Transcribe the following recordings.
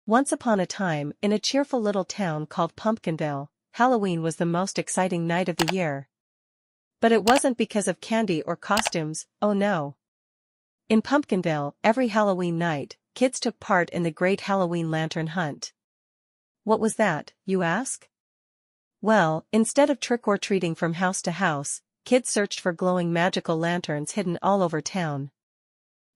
Once upon a time, in a cheerful little town called Pumpkinville, Halloween was the most exciting night of the year. But it wasn't because of candy or costumes, oh no. In Pumpkinville, every Halloween night, kids took part in the great Halloween lantern hunt. What was that, you ask? Well, instead of trick-or-treating from house to house, kids searched for glowing magical lanterns hidden all over town.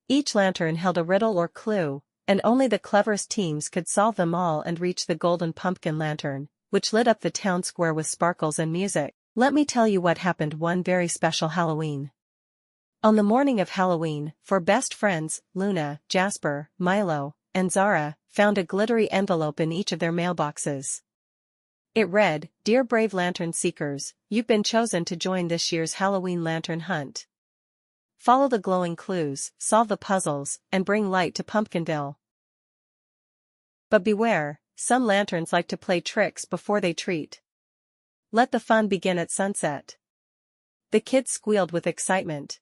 Each lantern held a riddle or clue, and only the cleverest teams could solve them all and reach the golden pumpkin lantern, which lit up the town square with sparkles and music. Let me tell you what happened one very special Halloween. On the morning of Halloween, four best friends, Luna, Jasper, Milo, and Zara, found a glittery envelope in each of their mailboxes. It read, "Dear brave lantern seekers, you've been chosen to join this year's Halloween lantern hunt. Follow the glowing clues, solve the puzzles, and bring light to Pumpkinville. But beware, some lanterns like to play tricks before they treat. Let the fun begin at sunset." The kids squealed with excitement.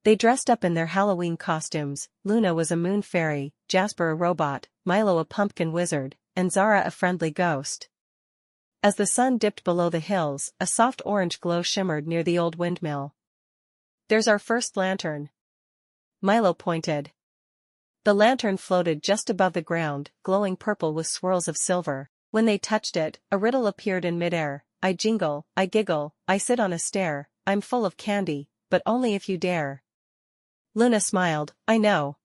They dressed up in their Halloween costumes. Luna was a moon fairy, Jasper a robot, Milo a pumpkin wizard, and Zara a friendly ghost. As the sun dipped below the hills, a soft orange glow shimmered near the old windmill. "There's our first lantern." Milo pointed. The lantern floated just above the ground, glowing purple with swirls of silver. When they touched it, a riddle appeared in midair. "I jingle, I giggle, I sit on a stair, I'm full of candy, but only if you dare." Luna smiled, "I know.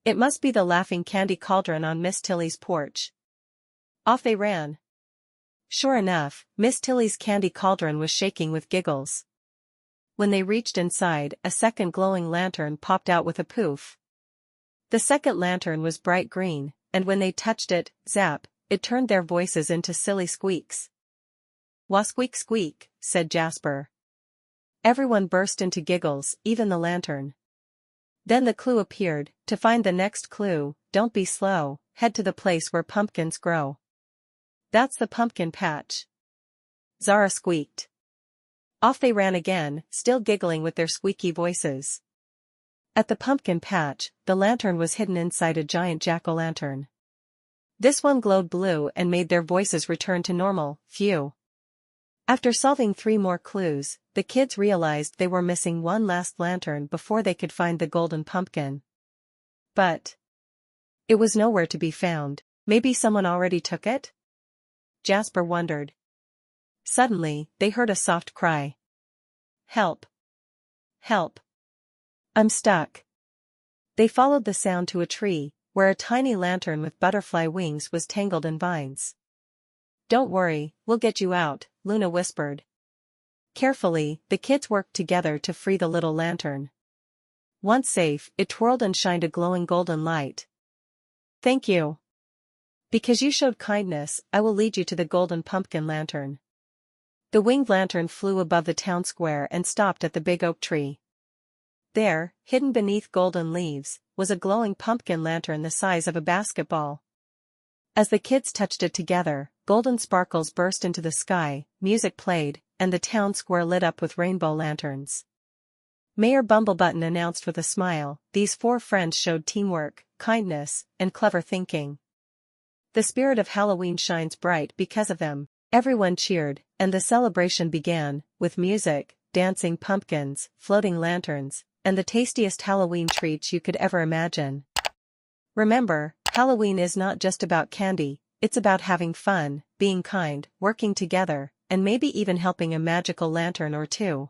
It must be the laughing candy cauldron on Miss Tilly's porch." Off they ran. Sure enough, Miss Tilly's candy cauldron was shaking with giggles. When they reached inside, a second glowing lantern popped out with a poof. The second lantern was bright green, and when they touched it, zap, it turned their voices into silly squeaks. "Wah squeak squeak," said Jasper. Everyone burst into giggles, even the lantern. Then the clue appeared. "To find the next clue, don't be slow, head to the place where pumpkins grow." "That's the pumpkin patch," Zara squeaked. Off they ran again, still giggling with their squeaky voices. At the pumpkin patch, the lantern was hidden inside a giant jack-o'-lantern. This one glowed blue and made their voices return to normal. Phew. After solving 3 more clues, the kids realized they were missing one last lantern before they could find the golden pumpkin. But it was nowhere to be found. Maybe someone already took it? Jasper wondered. Suddenly, they heard a soft cry. "Help! Help! I'm stuck." They followed the sound to a tree, where a tiny lantern with butterfly wings was tangled in vines. "Don't worry, we'll get you out," Luna whispered. Carefully, the kids worked together to free the little lantern. Once safe, it twirled and shined a glowing golden light. "Thank you. Because you showed kindness, I will lead you to the golden pumpkin lantern." The winged lantern flew above the town square and stopped at the big oak tree. There, hidden beneath golden leaves, was a glowing pumpkin lantern the size of a basketball. As the kids touched it together, golden sparkles burst into the sky, music played, and the town square lit up with rainbow lanterns. Mayor Bumblebutton announced with a smile, "These 4 friends showed teamwork, kindness, and clever thinking. The spirit of Halloween shines bright because of them." Everyone cheered, and the celebration began, with music, dancing pumpkins, floating lanterns, and the tastiest Halloween treats you could ever imagine. Remember, Halloween is not just about candy, it's about having fun, being kind, working together, and maybe even helping a magical lantern or two.